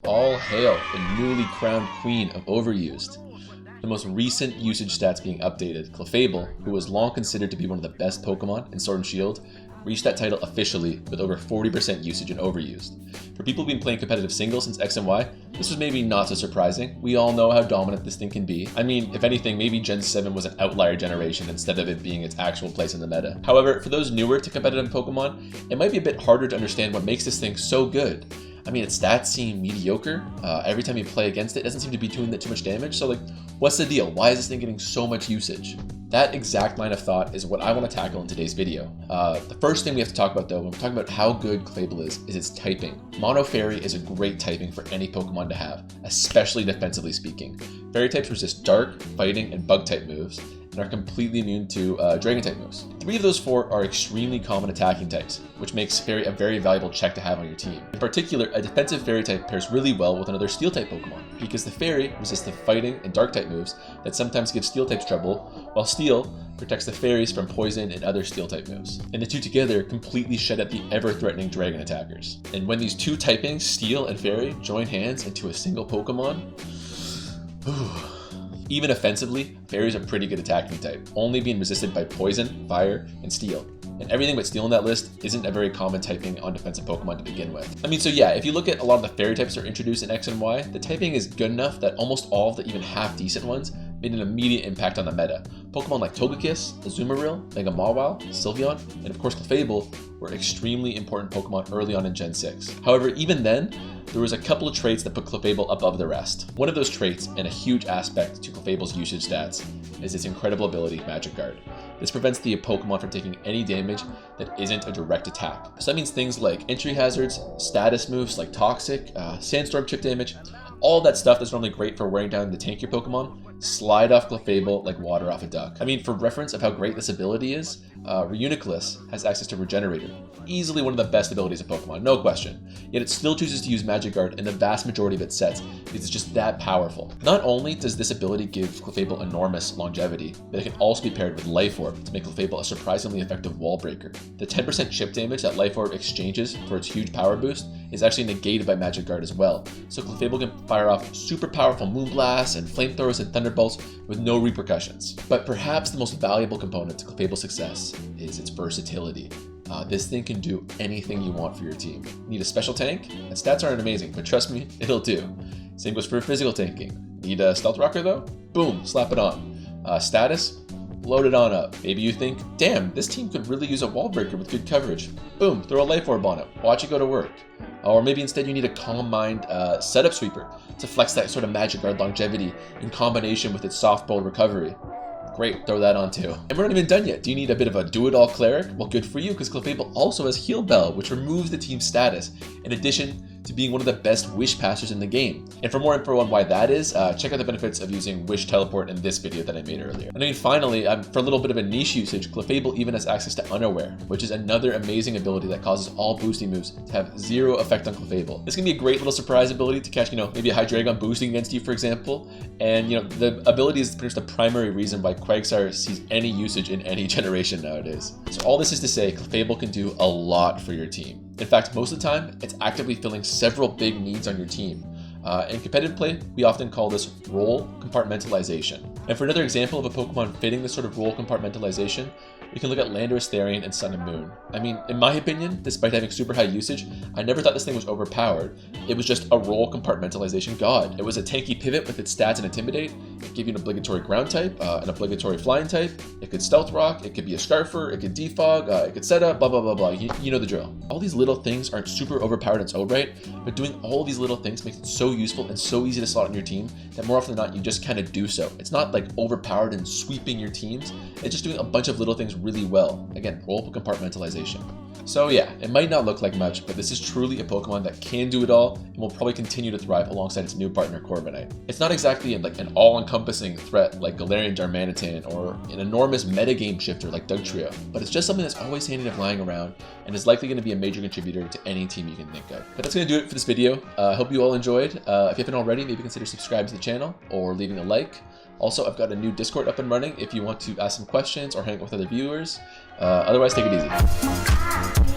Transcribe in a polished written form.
all hail the newly crowned queen of overused. The most recent usage stats being updated, Clefable, who was long considered to be one of the best Pokemon in Sword and Shield, reached that title officially with over 40% usage and overused. For people who've been playing competitive singles since X and Y, this was maybe not so surprising. We all know how dominant this thing can be. I mean, if anything, maybe Gen 7 was an outlier generation instead of it being its actual place in the meta. However, for those newer to competitive Pokemon, it might be a bit harder to understand what makes this thing so good. I mean, its stats seem mediocre. Every time you play against it, it doesn't seem to be doing that too much damage. So like, what's the deal? Why is this thing getting so much usage? That exact line of thought is what I want to tackle in today's video. The first thing we have to talk about though, when we're talking about how good Clefable is its typing. Mono Fairy is a great typing for any Pokemon to have, especially defensively speaking. Fairy types resist Dark, Fighting, and Bug type moves, and are completely immune to Dragon type moves. 3 of those 4 are extremely common attacking types, which makes Fairy a very valuable check to have on your team. In particular, a defensive Fairy type pairs really well with another Steel type Pokemon, because the Fairy resists the Fighting and Dark type moves that sometimes give Steel types trouble, while Steel protects the Fairies from Poison and other Steel type moves. And the two together completely shut out the ever-threatening Dragon attackers. And when these two typings, Steel and Fairy, join hands into a single Pokemon, even offensively, Fairies are pretty good attacking type, only being resisted by Poison, Fire, and Steel. And everything but Steel in that list isn't a very common typing on defensive Pokemon to begin with. I mean, so yeah, if you look at a lot of the Fairy types that are introduced in X and Y, the typing is good enough that almost all of the even half-decent ones made an immediate impact on the meta. Pokemon like Togekiss, Azumarill, Mega Mawile, Sylveon, and of course Clefable were extremely important Pokemon early on in Gen 6. However, even then, there was a couple of traits that put Clefable above the rest. One of those traits, and a huge aspect to Clefable's usage stats, is its incredible ability, Magic Guard. This prevents the Pokemon from taking any damage that isn't a direct attack. So that means things like entry hazards, status moves like Toxic, Sandstorm chip damage, all that stuff that's normally great for wearing down the tankier Pokemon, slide off Clefable like water off a duck. I mean, for reference of how great this ability is, Reuniclus has access to Regenerator, easily one of the best abilities of Pokemon, no question. Yet it still chooses to use Magic Guard in the vast majority of its sets because it's just that powerful. Not only does this ability give Clefable enormous longevity, but it can also be paired with Life Orb to make Clefable a surprisingly effective wall breaker. The 10% chip damage that Life Orb exchanges for its huge power boost is actually negated by Magic Guard as well, so Clefable can fire off super powerful Moonblasts and Flamethrowers and Thunderbolts with no repercussions. But perhaps the most valuable component to Clefable's success is its versatility. This thing can do anything you want for your team. Need a special tank? Its stats aren't amazing, but trust me, it'll do. Same goes for physical tanking. Need a Stealth Rocker though? Boom, slap it on. Status? Load it on up. Maybe you think, damn, this team could really use a wall breaker with good coverage. Boom, throw a Life Orb on it. Watch it go to work. Or maybe instead you need a Calm Mind setup sweeper to flex that sort of Magic Guard longevity in combination with its soft bolt recovery. Great, throw that on too. And we're not even done yet. Do you need a bit of a do-it-all cleric? Well, good for you, because Clefable also has Heal Bell, which removes the team's status, in addition to being one of the best Wish passers in the game. And for more info on why that is, check out the benefits of using Wish Teleport in this video that I made earlier. And I mean, finally, for a little bit of a niche usage, Clefable even has access to Unaware, which is another amazing ability that causes all boosting moves to have zero effect on Clefable. This can be a great little surprise ability to catch, maybe a Hydreigon boosting against you, for example. And, the ability is pretty much the primary reason why Quagsire sees any usage in any generation nowadays. So all this is to say, Clefable can do a lot for your team. In fact, most of the time, it's actively filling several big needs on your team. In competitive play, we often call this role compartmentalization. And for another example of a Pokemon fitting this sort of role compartmentalization, we can look at Landorus Therian and Sun and Moon. I mean, in my opinion, despite having super high usage, I never thought this thing was overpowered. It was just a role compartmentalization god. It was a tanky pivot with its stats and Intimidate. It gave you an obligatory ground type, an obligatory flying type. It could Stealth Rock, it could be a Scarfer, it could Defog, it could set up, blah, blah, blah, blah. You know the drill. All these little things aren't super overpowered in its own right, but doing all these little things makes it so useful and so easy to slot on your team that more often than not, you just kind of do so. It's not like overpowered and sweeping your teams. It's just doing a bunch of little things really well. Again, role compartmentalization. So yeah, it might not look like much, but this is truly a Pokemon that can do it all and will probably continue to thrive alongside its new partner Corviknight. It's not exactly an all-encompassing threat like Galarian Darmanitan or an enormous metagame shifter like Dugtrio, but it's just something that's always handy enough lying around and is likely going to be a major contributor to any team you can think of. But that's going to do it for this video. I hope you all enjoyed. If you haven't already, maybe consider subscribing to the channel or leaving a like. Also, I've got a new Discord up and running if you want to ask some questions or hang out with other viewers. Otherwise, take it easy.